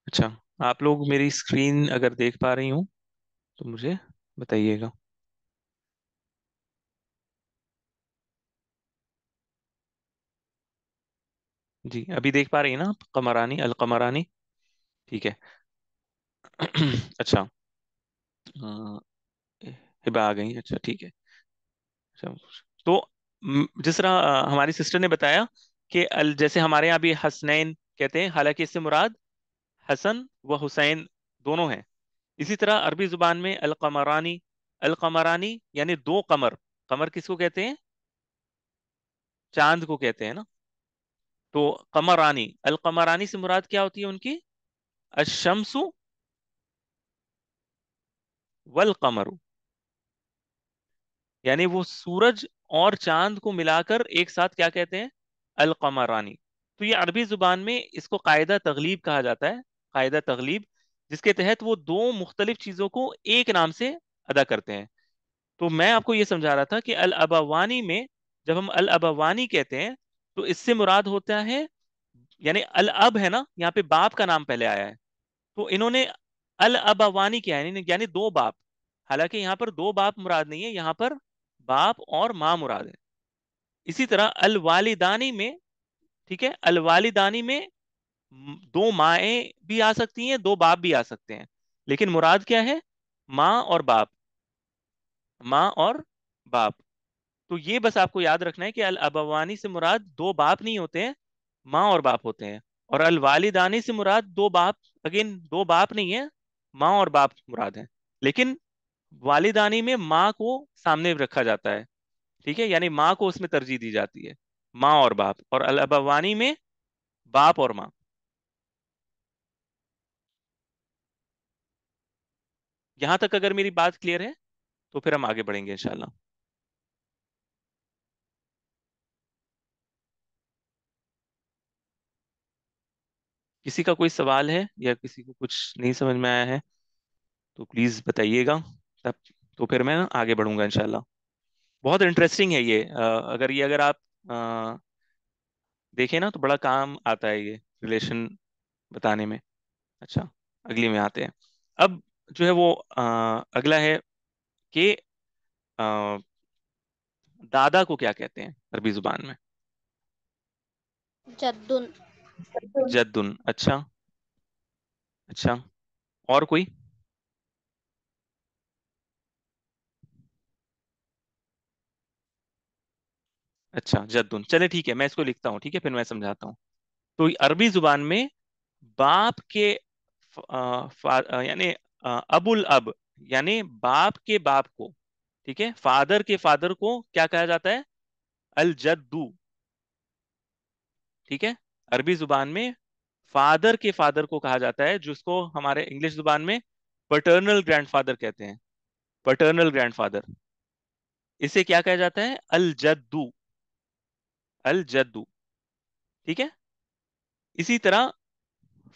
अच्छा, आप लोग मेरी स्क्रीन अगर देख पा रही हूँ तो मुझे बताइएगा। जी, अभी देख पा रही है ना आप? कमरानी, अल कमरानी। ठीक है। अच्छा। अ, हिबा आ गई, अच्छा ठीक है। अच्छा, तो जिस तरह हमारी सिस्टर ने बताया कि अल जैसे हमारे यहाँ भी हसनैन कहते हैं, हालांकि इससे मुराद हसन व हुसैन दोनों हैं। इसी तरह अरबी जुबान में अल कमरानी यानी दो कमर। कमर किसको कहते हैं? चांद को कहते हैं ना। तो कमरानी, अल कमरानी से मुराद क्या होती है उनकी? अशम्सु वल कमरु, यानी वो सूरज और चांद को मिलाकर एक साथ क्या कहते हैं? अल कमरानी। तो ये अरबी जुबान में इसको कायदा तगलीब कहा जाता है। कायदा तगलीब, जिसके तहत वो दो मुख्तलिफ चीजों को एक नाम से अदा करते हैं। तो मैं आपको ये समझा रहा था कि अल अबावानी में जब हम अल अबावानी कहते हैं तो इससे मुराद होता है, यानी अल अब है ना, यहाँ पे बाप का नाम पहले आया है। तो इन्होंने अल अबावानी किया है, यानी दो बाप। हालांकि यहाँ पर दो बाप मुराद नहीं है, यहाँ पर बाप और माँ मुराद है। इसी तरह अल वालिदानी में, ठीक है, अल वालिदानी में दो माएं भी आ सकती हैं, दो बाप भी आ सकते हैं, लेकिन मुराद क्या है? माँ और बाप। माँ और बाप। तो ये बस आपको याद रखना है कि अल अबवानी से मुराद दो बाप नहीं होते हैं, माँ और बाप होते हैं। और अल वालिदानी से मुराद दो बाप, अगेन दो बाप नहीं है, माँ और बाप मुराद है। लेकिन वालिदानी में माँ को सामने रखा जाता है, ठीक है, यानी माँ को उसमें तरजीह दी जाती है, माँ और बाप। और अल अबवानी में बाप और माँ। यहां तक अगर मेरी बात क्लियर है तो फिर हम आगे बढ़ेंगे इंशाल्लाह। किसी का कोई सवाल है या किसी को कुछ नहीं समझ में आया है तो प्लीज बताइएगा। तब तो फिर मैं आगे बढ़ूंगा इंशाल्लाह। बहुत इंटरेस्टिंग है ये। अगर आप अ, देखें ना तो बड़ा काम आता है ये रिलेशन बताने में। अच्छा, अगली में आते हैं। अब जो है वो अगला है कि अ, दादा को क्या कहते हैं अरबी जुबान में? जद्दुन। जद्दुन, अच्छा। अच्छा, और कोई? अच्छा, जद्दुन, चले ठीक है, मैं इसको लिखता हूँ, ठीक है, फिर मैं समझाता हूँ। तो अरबी जुबान में बाप के यानी अबुल अब, यानी बाप के बाप को, ठीक है, फादर के फादर को क्या कहा जाता है? अल जद्दू। ठीक है, अरबी जुबान में फादर के फादर को कहा जाता है, जिसको हमारे इंग्लिश जुबान में पटर्नल ग्रैंडफादर कहते हैं। पटर्नल ग्रैंडफादर, इसे क्या कहा जाता है? अल जद्दू। अल जद्दू, ठीक है। इसी तरह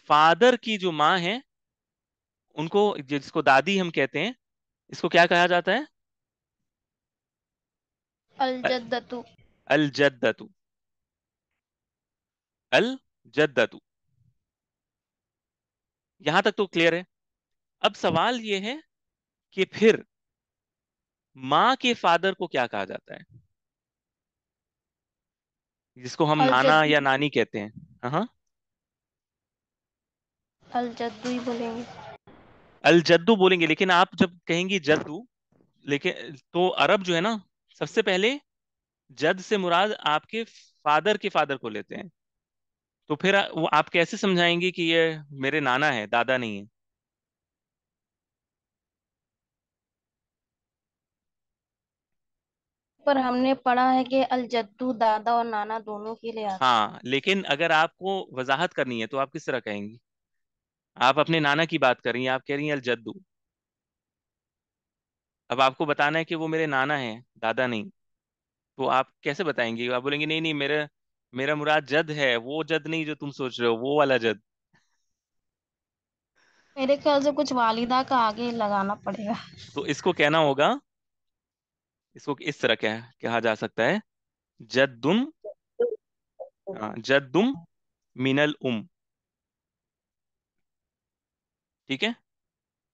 फादर की जो माँ है उनको, जिसको दादी हम कहते हैं, इसको क्या कहा जाता है? अल जद्दतु। अल जद्दतू। अल जद्दतू। यहां तक तो क्लियर है। अब सवाल ये है कि फिर माँ के फादर को क्या कहा जाता है, जिसको हम अल नाना जद्दू। या नानी कहते हैं? हाँ हाँ, अल जद्दू ही बोलेंगे। अल जद्दू बोलेंगे, लेकिन आप जब कहेंगी जद्दू, लेकिन तो अरब जो है ना, सबसे पहले जद से मुराद आपके फादर के फादर को लेते हैं। तो फिर वो आप कैसे समझाएंगे कि ये मेरे नाना है, दादा नहीं है? पर हमने पढ़ा है कि अल जद्दू दादा और नाना दोनों के लिए आता हाँ, लेकिन अगर आपको वजाहत करनी है तो आप किस तरह कहेंगी? आप अपने नाना की बात कर रही हैं, आप कह रही हैं अल जद्दू। अब आपको बताना है कि वो मेरे नाना हैं, दादा नहीं। तो आप कैसे बताएंगे? आप बोलेंगे नहीं नहीं, मेरा मेरा मुराद जद है, वो जद नहीं जो तुम सोच रहे हो, वो वाला जद। है। मेरे ख्याल से कुछ वालिदा का आगे लगाना पड़ेगा। तो इसको कहना होगा, इसको इस तरह कहा जा सकता है, जद्दुम, जद्दुम मिनल उम। ठीक है,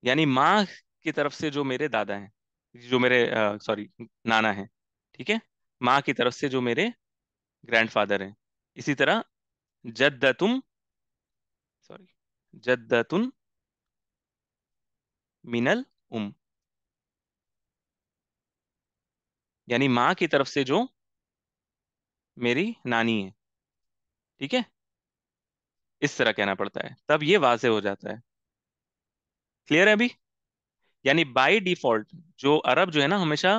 यानी माँ की तरफ से जो मेरे दादा हैं, जो मेरे सॉरी नाना हैं, ठीक है, माँ की तरफ से जो मेरे ग्रैंडफादर हैं। इसी तरह जद्दतुम, सॉरी, जद्दतुन मिनल उम, यानी माँ की तरफ से जो मेरी नानी है, ठीक है, इस तरह कहना पड़ता है, तब ये वाज़ेह हो जाता है। क्लियर है अभी? यानी बाय डिफॉल्ट जो अरब जो है ना, हमेशा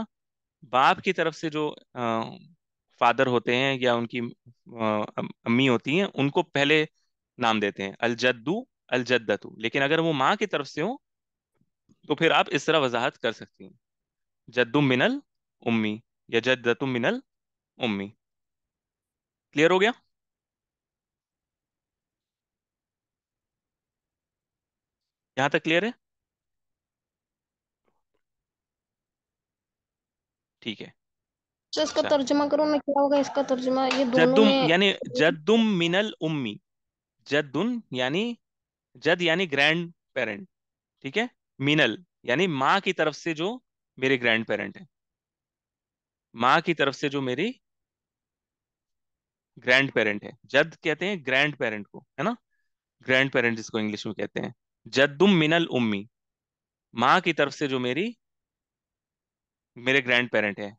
बाप की तरफ से जो फादर होते हैं या उनकी अम्मी होती हैं, उनको पहले नाम देते हैं अल जद्दू अल जद्दतू। लेकिन अगर वो माँ की तरफ से हो तो फिर आप इस तरह वजाहत कर सकती हैं, जद्दुम मिनल उम्मी या जद्दतुम मिनल उम्मी। क्लियर हो गया? यहाँ तक क्लियर है? ठीक है। तो इसका अच्छा, तर्जुमा करो ना, क्या होगा इसका तर्जुमा, ये दोनों जद्दुम में? यानी जद्दुम मिनल उम्मी, जद्दुन यानी जद यानी ग्रैंड पेरेंट, ठीक है, मिनल यानी माँ की तरफ से जो मेरे ग्रैंड पेरेंट है, माँ की तरफ से जो मेरी ग्रैंड पेरेंट है। जद कहते हैं ग्रैंड पेरेंट को, है ना, ग्रैंड पेरेंट जिसको इंग्लिश में कहते हैं। जद्दुम मिनल उम्मी, माँ की तरफ से जो मेरी मेरे ग्रैंड पेरेंट है,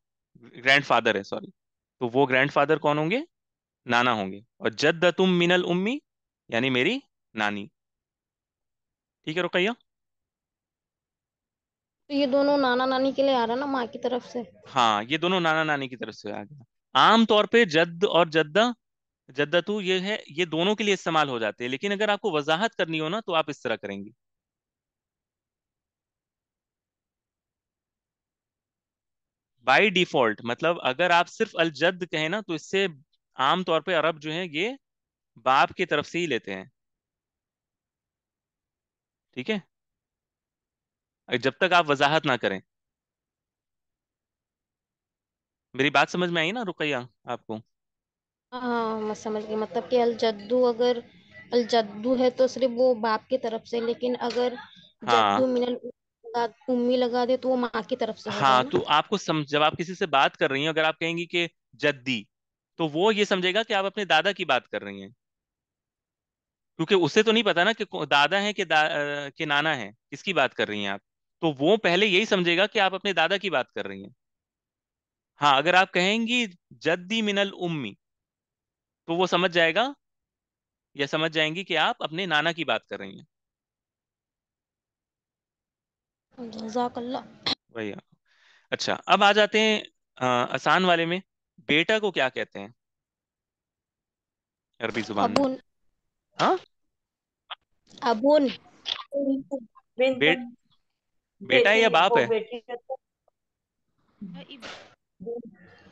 ग्रैंड फादर है, सॉरी, तो वो ग्रैंड फादर कौन होंगे? नाना होंगे। और जद्दतुम मिनल उम्मी यानी मेरी नानी। ठीक है रुकैया? तो ये दोनों नाना नानी के लिए आ रहा है ना, माँ की तरफ से। हाँ, ये दोनों नाना नानी की तरफ से आ गया। आम तौर पे जद्द और जद्दा, जद्दतू ये है, ये दोनों के लिए इस्तेमाल हो जाते हैं, लेकिन अगर आपको वजाहत करनी हो ना तो आप इस तरह करेंगी, बाय डिफॉल्ट। मतलब अगर आप सिर्फ अल जद्द कहें ना तो इससे आम तौर पे अरब जो है ये बाप की तरफ से ही लेते हैं, ठीक है, जब तक आप वजाहत ना करें। मेरी बात समझ में आई ना रुकैया आपको? हाँ, मैं समझ गई। मतलब कि अल जद्दू, अगर अल जद्दू है तो सिर्फ वो बाप की तरफ से, लेकिन अगर हाँ जद्दू मिनल उम्मी लगा दे तो वो माँ की तरफ से हो गया हाँ, ना। तो आपको जब आप किसी से बात कर रही हैं, अगर आप कहेंगी कि जद्दी, तो वो ये समझेगा कि आप अपने दादा की बात कर रही हैं, क्योंकि उसे तो नहीं पता ना कि दादा है कि कि नाना है, किसकी बात कर रही हैं आप। तो वो पहले यही समझेगा कि आप अपने दादा की बात कर रही हैं। हाँ, अगर आप कहेंगी जद्दी मिनल उम्मी, तो वो समझ जाएगा या समझ जाएंगी कि आप अपने नाना की बात कर रही हैं। जज़ाकल्लाह। वही। अच्छा, अब आ जाते हैं आसान वाले में। बेटा को क्या कहते हैं अरबी जुबान में? अबून। हाँ, अबून। बे, बेन बेटा है बेटे या बाप को है? बेटी का तो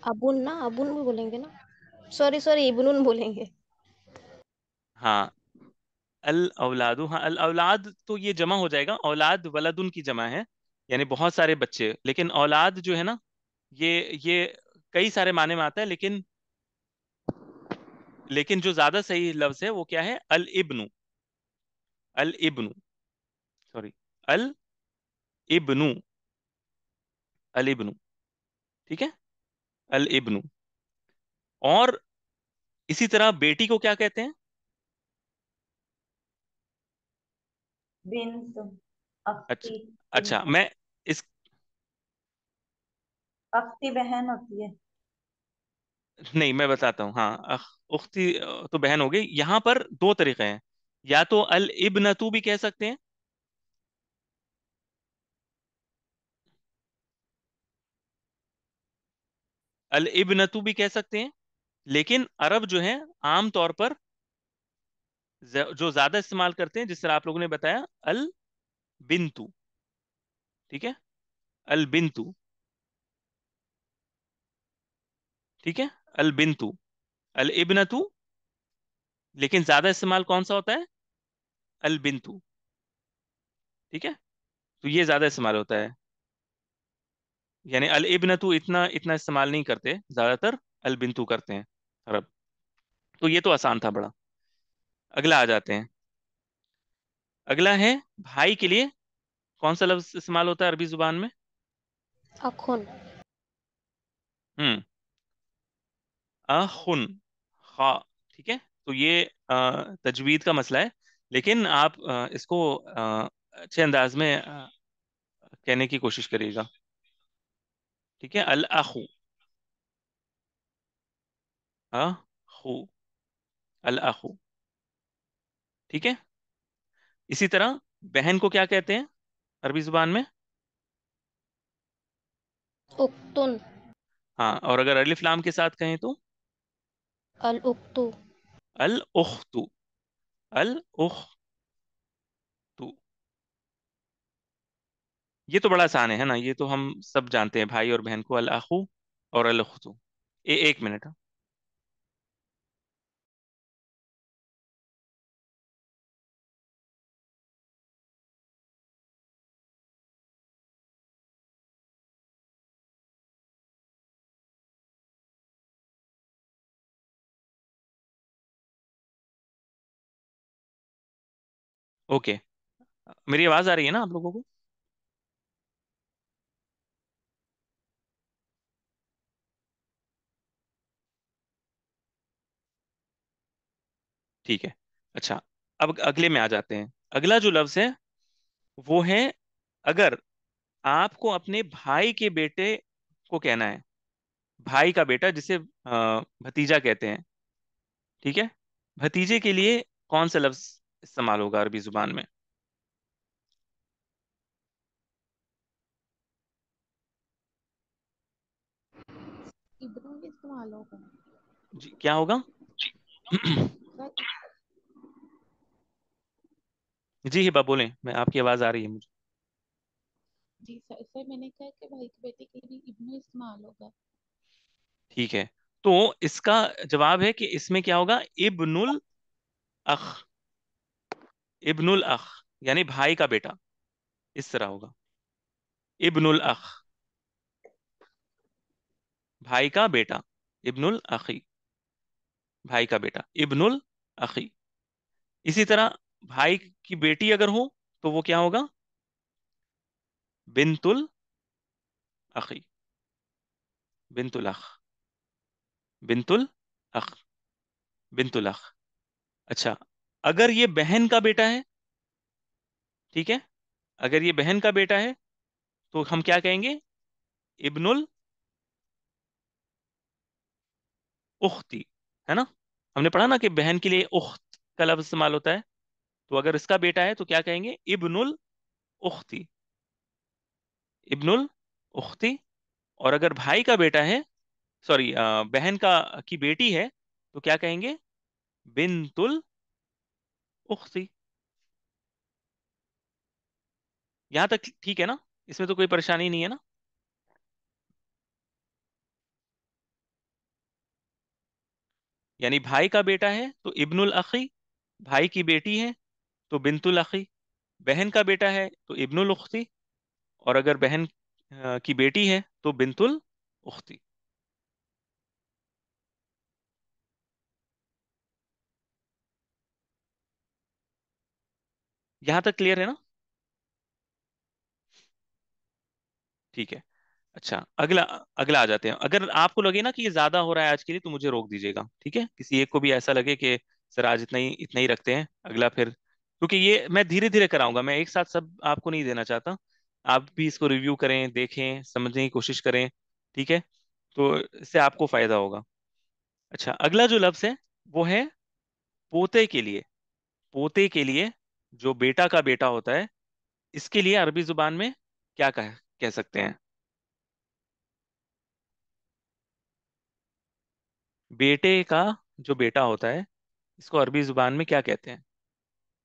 अबून ना, अबून भी बोलेंगे ना। सॉरी सॉरी, इब्नुन बोलेंगे। हाँ, अल औलादु, हाँ अल औलाद तो ये जमा हो जाएगा, औलाद वलदुन की जमा है, यानी बहुत सारे बच्चे। लेकिन औलाद जो है ना, ये कई सारे माने में आता है, लेकिन जो ज्यादा सही लफ्ज है वो क्या है? अल इब्नु, अल इब्नु, सॉरी, अल इब्नु, अल इब्नु, ठीक है, अल इब्नु। और इसी तरह बेटी को क्या कहते हैं? बिन्त, अच्छा, अख्ती, अच्छा, बिन्त, मैं इस अख्ती बहन होती है। नहीं, मैं बताता हूँ। हाँ, उख्ती तो बहन हो गई। यहाँ पर दो तरीके हैं, या तो अल इब्नतू भी कह सकते हैं, अल इब्नतू भी कह सकते हैं, लेकिन अरब जो है आम तौर पर जो ज्यादा इस्तेमाल करते हैं, जिस तरह आप लोगों ने बताया, अल बिंतु, ठीक है, अल बिंतु, ठीक है, अल बिंतु, अल इब्नतु, लेकिन ज्यादा इस्तेमाल कौन सा होता है? अल बिंतु, ठीक है, तो ये ज्यादा इस्तेमाल होता है। यानी अल इब्नतु इतना इतना इस्तेमाल नहीं करते, ज्यादातर अल बिंतु करते हैं अरब। तो ये तो आसान था बड़ा। अगला आ जाते हैं। अगला है भाई के लिए कौन सा लफ्ज इस्तेमाल होता है अरबी जुबान में? अखुन। हम्म, अखुन, खा। ठीक है, तो ये तजवीद का मसला है, लेकिन आप इसको अच्छे अंदाज में कहने की कोशिश करिएगा। ठीक है, अल अखु, अखु, अल अखु। ठीक है, इसी तरह बहन को क्या कहते हैं अरबी जुबान में? उक्तुन। हाँ, और अगर अलिफ लाम के साथ कहें तो? अल उक्तु। अल उख्तु, अल उख्तु। ये तो बड़ा आसान है ना, ये तो हम सब जानते हैं, भाई और बहन को अल अखु और अल उख्तु। एक मिनट, हाँ। ओके, मेरी आवाज आ रही है ना आप लोगों को? ठीक है। अच्छा, अब अगले में आ जाते हैं। अगला जो लफ्ज है वो है, अगर आपको अपने भाई के बेटे को कहना है, भाई का बेटा जिसे भतीजा कहते हैं। ठीक है, भतीजे के लिए कौन सा लफ्ज इस्तेमाल होगा अरबी जुबान में? इब्रों भी इस्तेमाल होगा। जी, क्या होगा? सर, जी हिबा बोलें, मैं आपकी आवाज आ रही है मुझे। जी सर मैंने कहा कि भाई के बेटे के लिए भी इब्न इस्तेमाल होगा। ठीक है, तो इसका जवाब है कि इसमें क्या होगा, इब्नुल अख, इब्नुल अख, यानी भाई का बेटा, इस तरह होगा, इब्नुल अख, भाई का बेटा, इब्नुल अखी, भाई का बेटा, इब्नुल अखी। इसी तरह भाई की बेटी अगर हो तो वो क्या होगा, बिनतुल अखी, बिनतुल अख, बिनतुल अख, बिनतुल अख। अच्छा, अगर ये बहन का बेटा है, ठीक है, अगर ये बहन का बेटा है तो हम क्या कहेंगे, इब्नुल उख्ती, है ना? हमने पढ़ा ना कि बहन के लिए उख्त का लफ्ज इस्तेमाल होता है, तो अगर इसका बेटा है तो क्या कहेंगे, इब्नुल उख्ती, इब्नुल उख्ती। और अगर भाई का बेटा है, सॉरी, बहन का की बेटी है, तो क्या कहेंगे, बिनतुल उख्ती। यहां तक ठीक है ना? इसमें तो कोई परेशानी नहीं है ना? यानी भाई का बेटा है तो इब्नुल अखी, भाई की बेटी है तो बिनतुल अखी, बहन का बेटा है तो इब्नुल उख्ती, और अगर बहन की बेटी है तो बिनतुल उख्ती। यहां तक क्लियर है ना? ठीक है। अच्छा, अगला, अगला आ जाते हैं। अगर आपको लगे ना कि ये ज्यादा हो रहा है आज के लिए तो मुझे रोक दीजिएगा, ठीक है? किसी एक को भी ऐसा लगे कि सर आज इतना ही रखते हैं, अगला फिर, क्योंकि ये मैं धीरे धीरे कराऊंगा, मैं एक साथ सब आपको नहीं देना चाहता। आप भी इसको रिव्यू करें, देखें, समझने की कोशिश करें। ठीक है, तो इससे आपको फायदा होगा। अच्छा, अगला जो लफ्ज है वो है पोते के लिए, पोते के लिए, जो बेटा का बेटा होता है, इसके लिए अरबी जुबान में क्या कह सकते हैं? बेटे का जो बेटा होता है, इसको अरबी जुबान में क्या कहते हैं?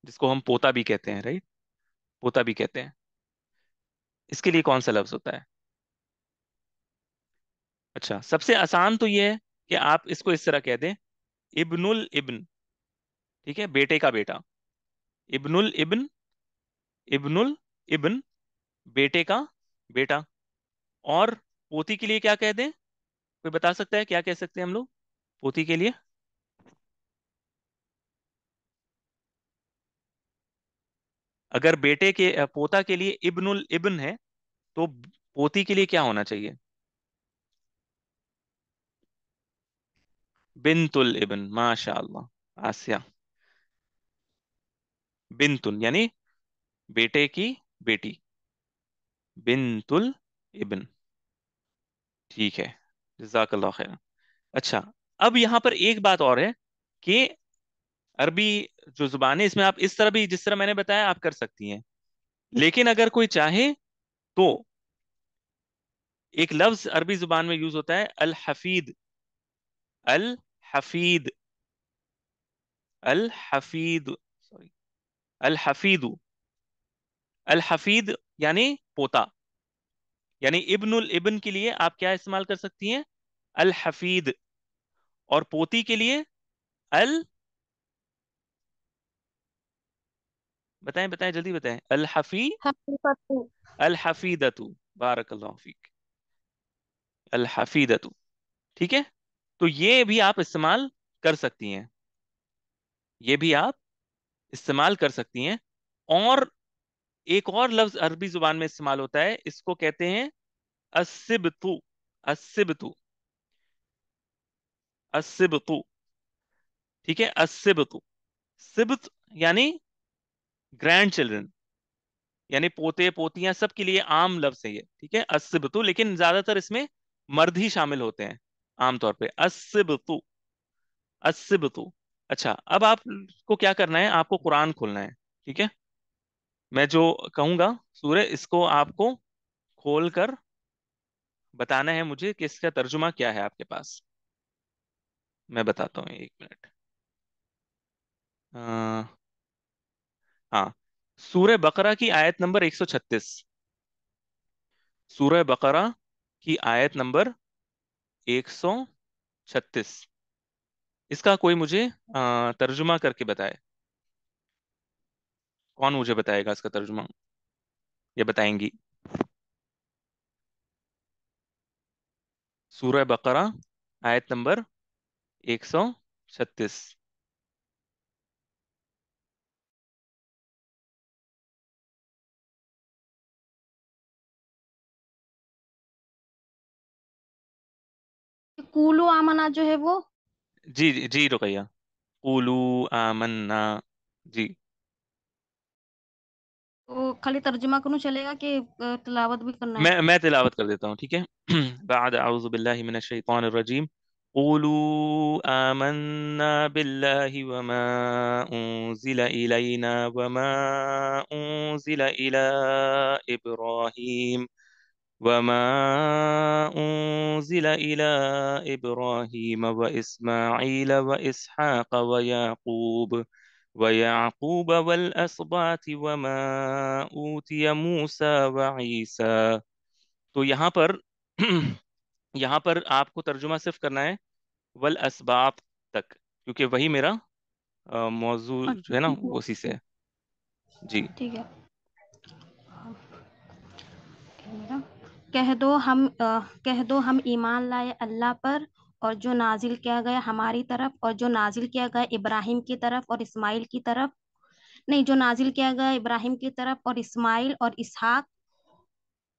जिसको हम पोता भी कहते हैं, राइट, पोता भी कहते हैं, इसके लिए कौन सा लफ्ज होता है? अच्छा, सबसे आसान तो ये है कि आप इसको इस तरह कह दें, इब्नुल इब्न। ठीक है, बेटे का बेटा, इब्नुल इब्न, इब्नुल इब्न, बेटे का बेटा। और पोती के लिए क्या कह दें? कोई बता सकता है क्या कह सकते हैं हम लोग पोती के लिए? अगर बेटे के पोता के लिए इब्नुल इब्न है, तो पोती के लिए क्या होना चाहिए? बिनतुल इब्न, माशाअल्लाह आसिया। बिनतुल यानी बेटे की बेटी, बिनतुल इब्न। ठीक है, जजाकल्लाह खैर। अच्छा, अब यहाँ पर एक बात और है कि अरबी जो जुबान है, इसमें आप इस तरह भी, जिस तरह मैंने बताया, आप कर सकती हैं। लेकिन अगर कोई चाहे तो एक लफ्ज अरबी जुबान में यूज होता है, अल हफीद। अल हफीद, अल हफीद, सॉरी, अल हफीदु। अल हफीद यानी पोता, यानी इब्नुल इब्न के लिए आप क्या इस्तेमाल कर सकती हैं? अल हफीद। और पोती के लिए अल, बताएं बताएं जल्दी बताएं, अल हफी, हकीकतु। अल हफीदतु। बारकल्लाहु फीक, अल हफीदतु। ठीक है, तो ये भी आप इस्तेमाल कर सकती हैं, ये भी आप इस्तेमाल कर सकती हैं। और एक और लफ्ज अरबी जुबान में इस्तेमाल होता है, इसको कहते हैं असिबतु। असिबतु, असिबतु। ठीक है, असिबतु। सिबत यानी ग्रैंड चिल्ड्रन, यानी पोते पोतियां सबके लिए आम लफ्ज है ये। ठीक है, असिबतु, लेकिन ज्यादातर इसमें मर्द ही शामिल होते हैं आमतौर पे। असिबतु, असिबतु। अच्छा, अब आपको क्या करना है, आपको कुरान खोलना है। ठीक है, मैं जो कहूंगा सूरह, इसको आपको खोल कर बताना है मुझे कि इसका तर्जुमा क्या है आपके पास। मैं बताता हूँ, एक मिनट। अ, हाँ, सूरह बकरा की आयत नंबर 136। सूरह बकरा की आयत नंबर 136। इसका कोई मुझे तर्जुमा करके बताए। कौन मुझे बताएगा इसका तर्जुमा, ये बताएंगी? सूरह बकरा आयत नंबर 136। कूलू आमना जो है वो। जी जी जी, रुकैया। कुलू आमन्ना। जी। तो खाली तर्जुमा करूँ चलेगा कि तिलावत भी करना है? मैं तिलावत कर देता हूँ, ठीक है। बाद औज़ु बिल्लाहि मिनश शैतानिर रजीम। क़ुलू आमन्ना बिल्लाहि वमा उन्ज़िला इलैना वमा उन्ज़िला इला इब्राहीम वमा उन्ज़िला इला इब्राहीम व इस्माईल व इसहाक़ व याक़ूब वल अस्बात वमा ऊतिय मूसा व ईसा। तो यहाँ पर यहाँ पर आपको तर्जुमा सिर्फ करना है वल असबाब तक, क्योंकि वही मेरा मौजू जो अच्छा है ना, ठीक वो उसी से है। है। जी। ठीक है। कह दो हम ईमान लाए अल्लाह पर, और जो नाजिल किया गया हमारी तरफ, और जो नाजिल किया गया इब्राहिम की तरफ और इस्माइल की तरफ। नहीं, जो नाजिल किया गया इब्राहिम की तरफ और इस्माइल और इसहाक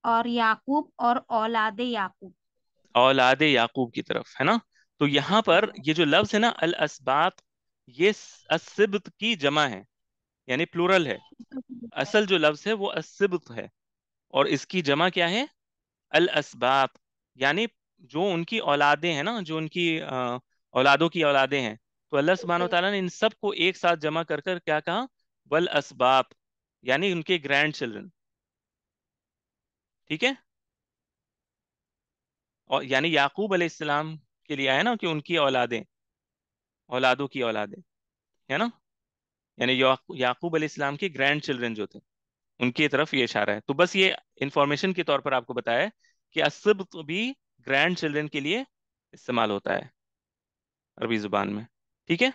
और याकूब और औलादे याकूब। औलाद याकूब की तरफ, है ना? तो यहाँ पर हाँ। ये जो लफ्ज है ना, अल असबात, ये असिब्त की जमा है, यानी प्लूरल है। असल जो लफ्ज है वो असिब्त है, और इसकी जमा क्या है? अल असबात। यानी जो उनकी औलादें हैं ना, जो उनकी औलादों की औलादें हैं, तो अल्लाह सुब्हानहू व तआला ने इन सब को एक साथ जमा कर कर क्या कहा? वल असबात, यानी उनके ग्रैंड चिल्ड्रन। ठीक है, और यानी याकूब अलैहिस्सलाम के लिए आया ना कि उनकी औलादें, औलादों की औलादें, है ना? यानी याकूब अलैहिस्सलाम के ग्रैंड चिल्ड्रन जो थे, उनकी तरफ ये इशारा है। तो बस ये इंफॉर्मेशन के तौर पर आपको बताया है कि असब्त भी ग्रैंड चिल्ड्रन के लिए इस्तेमाल होता है अरबी जुबान में। ठीक है,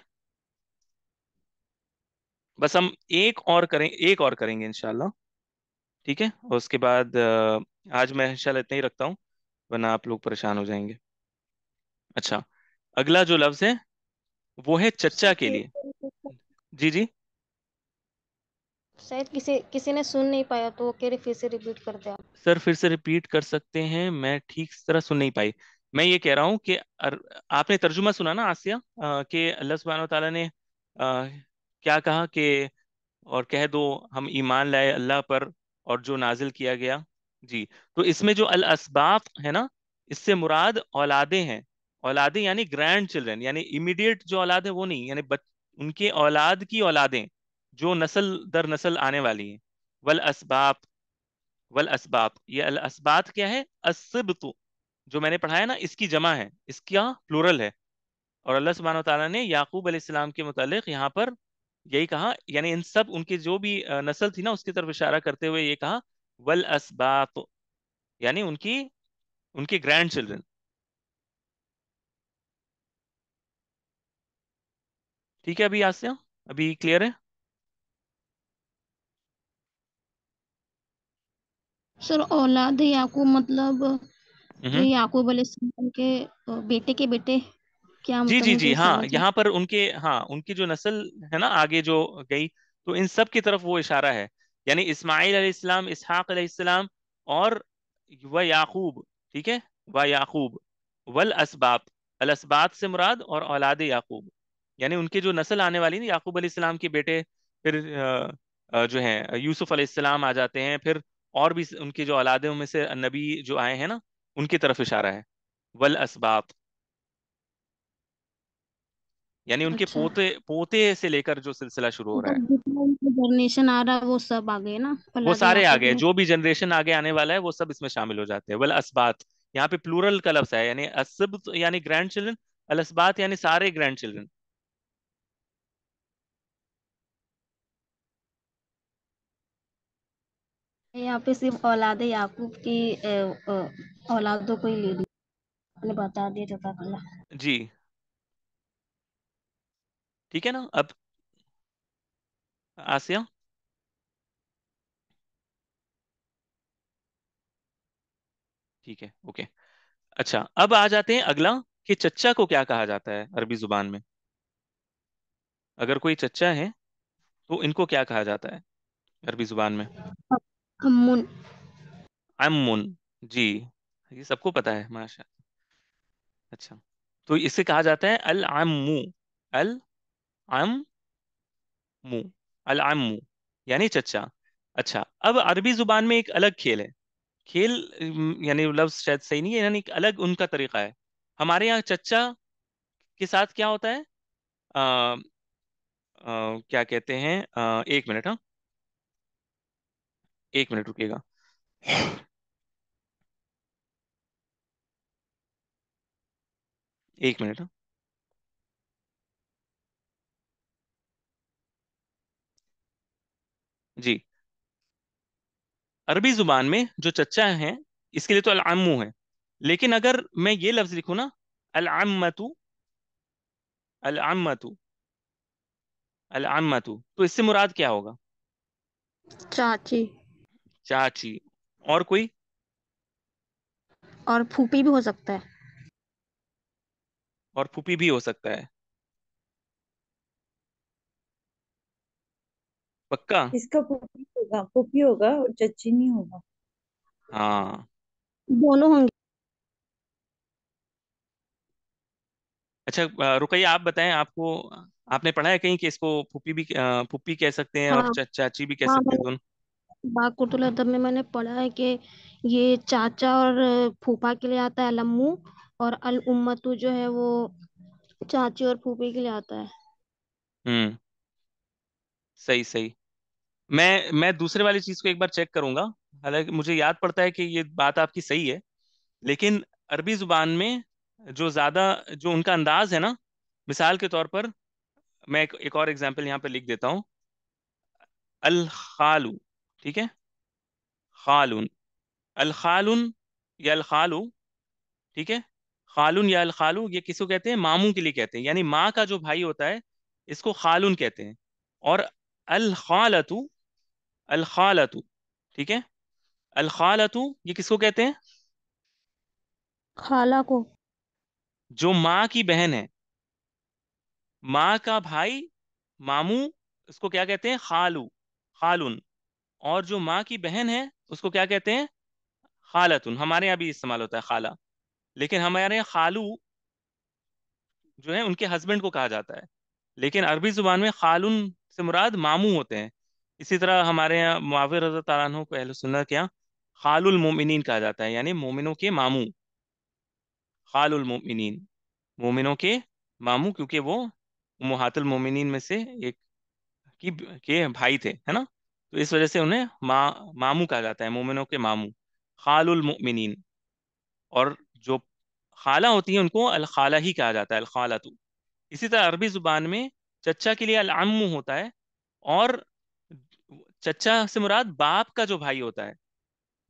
बस हम एक और करेंगे इंशाल्लाह। ठीक है, और उसके बाद आज मैं इंशाल्लाह इतना ही रखता हूँ, वरना आप लोग परेशान हो जाएंगे। अच्छा, अगला जो लफ्ज है वो है चच्चा के सफेद लिए। तरीके से। जी जी। शायद किसी किसी ने सुन नहीं पाया, तो वो कह रहे फिर से रिपीट कर दे आप। सर फिर से रिपीट कर सकते हैं, मैं ठीक तरह सुन नहीं पाई। मैं ये कह रहा हूँ कि आपने तर्जुमा सुना ना आसिया, कि अल्लाह सुब्हानहू व तआला ने क्या कहा कि और कह दो हम ईमान लाए अल्लाह पर और जो नाजिल किया गया। जी। तो इसमें जो अल असबात है ना, इससे मुराद औलादे हैं। औलादे यानी ग्रैंड चिल्ड्रन, यानी इमीडिएट जो औलाद है वो नहीं, यानी उनके औलाद की औलादें जो नस्ल दर नस्ल आने वाली हैं। वल असबात, वल असबात, ये अल असबात क्या है? अस्सिब्तु, जो मैंने पढ़ा है ना, इसकी जमा है, इसका प्लूरल है। और अल्लाह सुब्हानहू व तआला ने याकूब अलैहिस्सलाम के मुतालिक यहाँ पर यही कहा, यानी इन सब उनकी जो भी नस्ल थी ना उसकी तरफ इशारा करते हुए ये कहा वल असबात, यानी उनकी उनके ग्रैंड चिल्ड्रन। ठीक है अभी आसिया, अभी क्लियर है? सर औलाद याकूब मतलब जो हम्म। याकूब अलैहिस्सलाम के बेटे के बेटे, क्या जी मतलब जी मुझे जी, ये हाँ, समझ में। यहाँ पर उनके, हाँ, उनकी जो नस्ल है ना आगे जो गई, तो इन सब की तरफ वो इशारा है। यानी इस्माइल अलैहिस्सलाम, इसहाक अलैहिस्सलाम, और व याकूब। ठीक है, व याकूब, वल असबात, अल असबात से मुराद और औलाद याकूब, यानी उनके जो नस्ल आने वाली ना, याकूब अलैहिस्सलाम के बेटे, फिर जो है यूसुफ अलैहिस्सलाम आ जाते हैं, फिर और भी उनकी जो औलादों में से नबी जो आए हैं ना, उनकी तरफ इशारा है वल असबात। यानी उनके अच्छा, पोते पोते से लेकर जो सिलसिला शुरू हो रहा है, मतलब जितना जनरेशन आ रहा है वो सब आ गए ना वो औलाद सारे आ याकूब गए, में। जो भी जनरेशन आगे आने वाला है वो सब इसमें शामिल हो जाते हैं। वल असबात, यहाँ पे प्लूरल का लफ्ज है, यानी असब यानी ग्रैंड चिल्ड्रन, अल असबात यानी सारे ग्रैंड चिल्ड्रन। यहाँ पे सिर्फ औलाद याकूब की औलादों को ही ले लिया, आपने बता दिया, जज़ाकल्लाह। जी। ठीक है ना अब आसिया? ठीक है, ओके। अच्छा, अब आ जाते हैं अगला, कि चच्चा को क्या कहा जाता है अरबी जुबान में। अगर कोई चच्चा है तो इनको क्या कहा जाता है अरबी जुबान में? अम्मुन। अम्मुन। जी, ये सबको पता है, माशा। अच्छा, तो इसे कहा जाता है अल अम्मू, अल अम्मू, अल अम्मू, यानी चच्चा। अच्छा, अब अरबी जुबान में एक अलग खेल है। खेल यानी लफ्ज शायद सही नहीं है, यानी एक अलग उनका तरीका है। हमारे यहाँ चच्चा के साथ क्या होता है? आ, क्या कहते हैं, एक मिनट, हाँ, एक मिनट रुकिएगा। एक मिनट, हाँ। जी, अरबी जुबान में जो चच्चा है इसके लिए तो अल अम्मू है, लेकिन अगर मैं ये लफ्ज लिखूं ना, अल अम्मतु, अल अम्मतु, अल अम्मतु, तो इससे मुराद क्या होगा? चाची। चाची। और कोई? और फूफी भी हो सकता है। और फूफी भी हो सकता है। पक्का? इसका पुप्पी होगा और चच्ची नहीं होगा। हाँ। दोनों होंगे। अच्छा, रुकैया आप बताएं, आपको आपने पढ़ा है कहीं कि इसको फूफी भी, फूफी कह सकते हैं हाँ और चाची भी कह हाँ, सकते हैं, मैंने दोनों? बाकुतुल अदब में मैंने पढ़ा है कि ये चाचा और फूफा के लिए आता है लम्मू, और अल उम्मतु जो है वो चाची और फूफी के लिए आता है। हम्म, सही सही। मैं दूसरे वाली चीज को एक बार चेक करूंगा। हालांकि मुझे याद पड़ता है कि ये बात आपकी सही है, लेकिन अरबी जुबान में जो ज्यादा जो उनका अंदाज है ना, मिसाल के तौर पर मैं एक और एग्जांपल यहाँ पे लिख देता हूँ। अल खालू, ठीक है, खालून, अल खालून या अल खालू, ठीक है, खालून या अल खालू, ये किसको कहते हैं? मामू के लिए कहते हैं, यानी माँ का जो भाई होता है इसको खालून कहते हैं। और अल खालतू, अल खालतू, ठीक है, अल खालतू ये किसको कहते हैं? खाला को। जो माँ की बहन है, माँ का भाई, मामू, इसको क्या कहते हैं? खालू, खालुन। और जो माँ की बहन है उसको क्या कहते हैं? खालतुन। हमारे यहाँ भी इस्तेमाल होता है खाला, लेकिन हमारे यहाँ खालू जो है उनके हस्बैंड को कहा जाता है। लेकिन अरबी जुबान में खालुन से मुराद मामू होते हैं। इसी तरह हमारे यहाँ मुआविर रज़ी अल्लाह अन्हु को अहले सुन्नत के यहाँ खालुल मोमिनीन कहा जाता है, यानी मोमिनों के मामू। खालुल मोमिनीन, मोमिनों के मामू, क्योंकि वो उम्महातुल मोमिनीन में से एक की के भाई थे, है ना। तो इस वजह से उन्हें मामू कहा जाता है, मोमिनों के मामू, खालुल मोमिनीन। और जो खाला होती है उनको अल खाला ही कहा जाता है, अल खालातु। इसी तरह अरबी जुबान में चच्चा के लिए अल अम्मू होता है। और चच्चा से मुराद बाप का जो भाई होता है,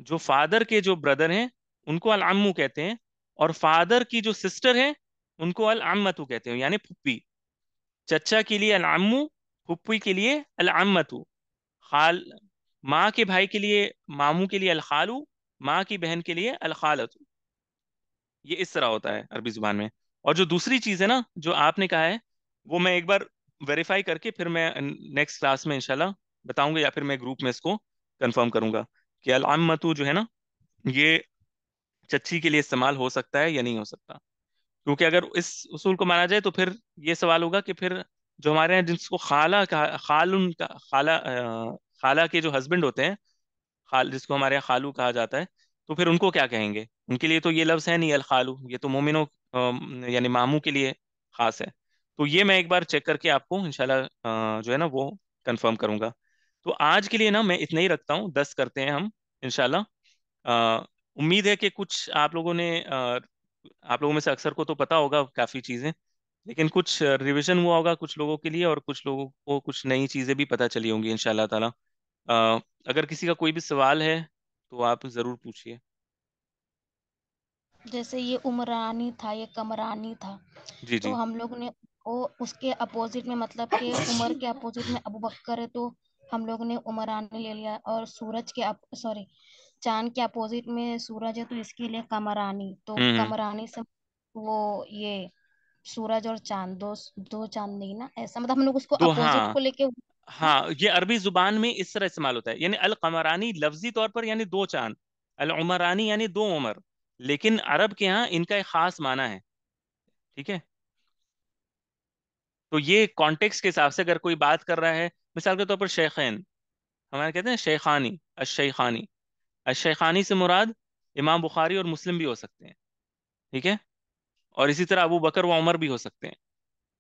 जो फादर के जो ब्रदर हैं उनको अल अम्मू कहते हैं। और फादर की जो सिस्टर है उनको अल अम्मतु कहते हैं, यानी फुप्पी। चच्चा के लिए अल अम्मू, फुप्पी के लिए अल अम्मतु। खाल, माँ के भाई के लिए, मामू के लिए अल खालू, माँ की बहन के लिए अल खालतु। ये इस तरह होता है अरबी जुबान में। और जो दूसरी चीज है ना जो आपने कहा है, वो मैं एक बार वेरीफाई करके फिर मैं नेक्स्ट क्लास में इंशाल्लाह बताऊंगा, या फिर मैं ग्रुप में इसको कंफर्म करूंगा कि अल अम्मतु जो है ना, ये चच्ची के लिए इस्तेमाल हो सकता है या नहीं हो सकता। क्योंकि अगर इस उसूल को माना जाए तो फिर ये सवाल होगा कि फिर जो हमारे यहाँ जिसको खाला का खालुन का खाला खाला के जो हस्बैंड होते हैं, खाल जिसको हमारे यहाँ खालू कहा जाता है, तो फिर उनको क्या कहेंगे? उनके लिए तो ये लफ्ज है नहीं अल खालू, ये तो मोमिनो यानी मामू के लिए खास है। तो ये मैं एक बार चेक करके आपको इंशाल्लाह जो है ना वो कंफर्म करूंगा। तो आज के लिए ना मैं इतना ही रखता हूँ, 10 करते हैं हम इंशाल्लाह। उम्मीद है कि कुछ आप लोगों ने आप लोगों में से अक्सर को तो पता होगा काफ़ी चीज़ें, लेकिन कुछ रिवीजन हुआ होगा कुछ लोगों के लिए, और कुछ लोगों को कुछ नई चीज़ें भी पता चली होंगी इंशाल्लाह ताला। अगर किसी का कोई भी सवाल है तो आप ज़रूर पूछिए। जैसे ये उमरानी था, ये कमरानी था, जी तो जी। हम लोग ने वो उसके अपोजिट में, मतलब कि उमर के अपोजिट में अबू बकर है, तो हम लोग ने उमरानी ले लिया। और सूरज के सॉरी, चांद के अपोजिट में सूरज है, तो इसके लिए कमरानी। तो हम्म। कमरानी से वो ये सूरज और चांद, दो दो चांद नहीं ना, ऐसा मतलब हम लोग उसको तो अपोजिट हाँ, को लेके ना। हाँ ये अरबी जुबान में इस तरह इस्तेमाल होता है, यानी अल कमरानी लफ्जी तौर पर यानी दो चांद, अल उमरानी यानी दो उमर। लेकिन अरब के यहाँ इनका एक खास माना है, ठीक है। तो ये कॉन्टेक्स्ट के हिसाब से अगर कोई बात कर रहा है, मिसाल के तौर पर शेखैन, हमारे कहते हैं शेखानी, अश-शेखानी। अश-शेखानी से मुराद इमाम बुखारी और मुस्लिम भी हो सकते हैं, ठीक है। और इसी तरह अबू बकर व उमर भी हो सकते हैं,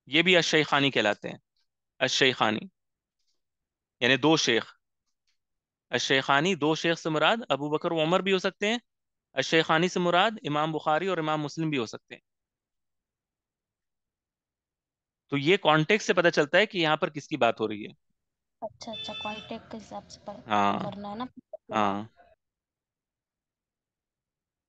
ये भी अश-शेखानी कहलाते हैं। अश-शेखानी यानी दो शेख। अश-शेखानी, दो शेख से मुराद अबू बकर व उमर भी हो सकते हैं। अश-शेखानी से मुराद इमाम बुखारी और इमाम मुस्लिम भी हो सकते हैं। तो ये कॉन्टेक्स्ट से पता चलता है कि यहाँ पर किसकी बात हो रही है। अच्छा अच्छा, कॉन्टेक्ट के हिसाब से हाँ करना है ना। हाँ।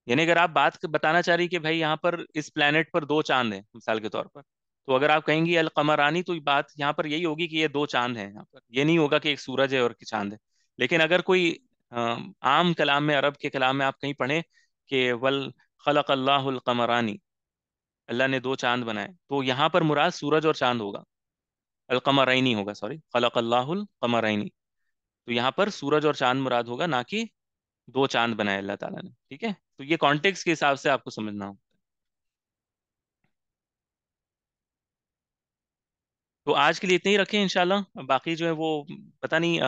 यानी अगर आप बात बताना चाह रही कि भाई यहाँ पर इस प्लेनेट पर दो चांद हैं मिसाल के तौर पर, तो अगर आप कहेंगी अल कमरानी, तो बात यहाँ पर यही होगी कि ये दो चांद हैं यहाँ पर, ये नहीं होगा कि एक सूरज है और एक चांद है। लेकिन अगर कोई आम कलाम में, अरब के कलाम में आप कहीं पढ़ें कि वल खलक अल्लाहुल कमरानी, अल्लाह ने दो चांद बनाए, तो यहाँ पर मुराद सूरज और चांद होगा। अल कमरैनी होगा, सॉरी, खलक अल्लाहुल कमरैनी। तो यहाँ पर सूरज और चांद मुराद होगा, ना कि दो चांद बनाए अल्लाह ताला ने, ठीक है। तो ये कॉन्टेक्स्ट के हिसाब से आपको समझना हो। तो आज के लिए इतने ही रखें इंशाल्लाह। बाकी जो है वो पता नहीं,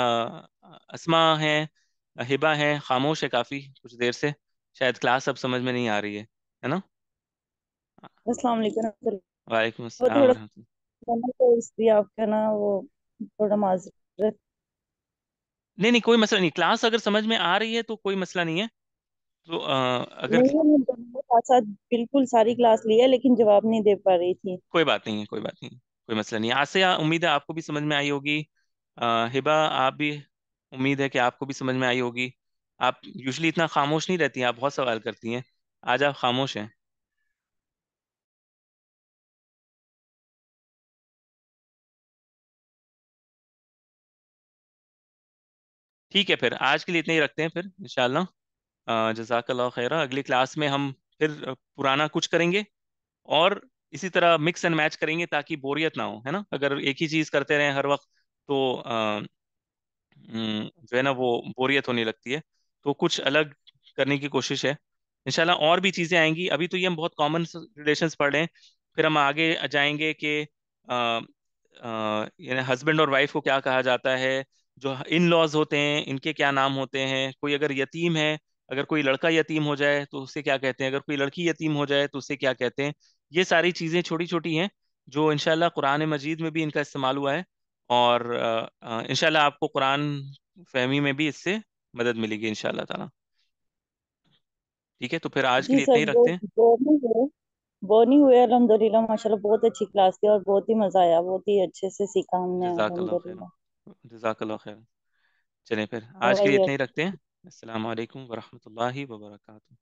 अस्मा है, हिबा है, खामोश है काफ़ी कुछ देर से, शायद क्लास अब समझ में नहीं आ रही है ना। अस्सलाम वालेकुम। वालेकुम वो अस्सलाम थोड़ा वरहमतुल्लाह। खाना तो इसलिए आपका ना वो थोड़ा माजरत। नहीं नहीं, कोई मसला नहीं, क्लास अगर समझ में आ रही है तो कोई मसला नहीं है। तो अगर, नहीं मैं दोनों साथ साथ बिल्कुल सारी क्लास ली है लेकिन जवाब नहीं दे पा रही थी। कोई बात नहीं है, कोई बात नहीं, कोई मसला नहीं है। आज से उम्मीद है आपको भी समझ में आई होगी। हिबा, आप भी, उम्मीद है कि आपको भी समझ में आई होगी। आप यूजली इतना खामोश नहीं रहती हैं, आप बहुत सवाल करती हैं, आज आप खामोश हैं। ठीक है, फिर आज के लिए इतने ही रखते हैं फिर इंशाल्लाह। जज़ाकल्लाह खैरा। अगली क्लास में हम फिर पुराना कुछ करेंगे, और इसी तरह मिक्स एंड मैच करेंगे ताकि बोरियत ना हो, है ना। अगर एक ही चीज़ करते रहें हर वक्त तो जो है ना वो बोरियत होने लगती है। तो कुछ अलग करने की कोशिश है। इंशाल्लाह और भी चीजें आएंगी। अभी तो ये हम बहुत कॉमन रिलेशंस पढ़ रहे हैं। फिर हम आगे जाएंगे कि यानी हस्बैंड और वाइफ को क्या कहा जाता है, जो इन लॉज होते हैं इनके क्या नाम होते हैं, कोई अगर यतीम है, अगर कोई लड़का यतीम हो जाए तो उसे क्या कहते हैं, अगर कोई लड़की यतीम हो जाए तो उसे क्या कहते हैं। ये सारी चीजें छोटी छोटी हैं जो इंशाल्लाह कुरान मजीद में भी इनका इस्तेमाल हुआ है। और इंशाल्लाह आपको कुरान फहमी में भी इससे मदद मिलेगी इंशाल्लाह ताला। ठीक है, तो फिर आज के जी लिए इतना सर, ही वो रखते हैं। वो नहीं हुए अल्हम्दुलिल्लाह, माशाल्लाह बहुत अच्छी क्लास थी और बहुत ही मजा आया, बहुत ही अच्छे से सीखा हमने जज़ाकल्लाह खैर। अल्हम्दुलिल्लाह। जज़ाकल्लाह खैर। चलें फिर आज के लिए वही इतना ही रखते हैं। अस्सलाम वालेकुम वरहमतुल्लाहि वबरकातुहू।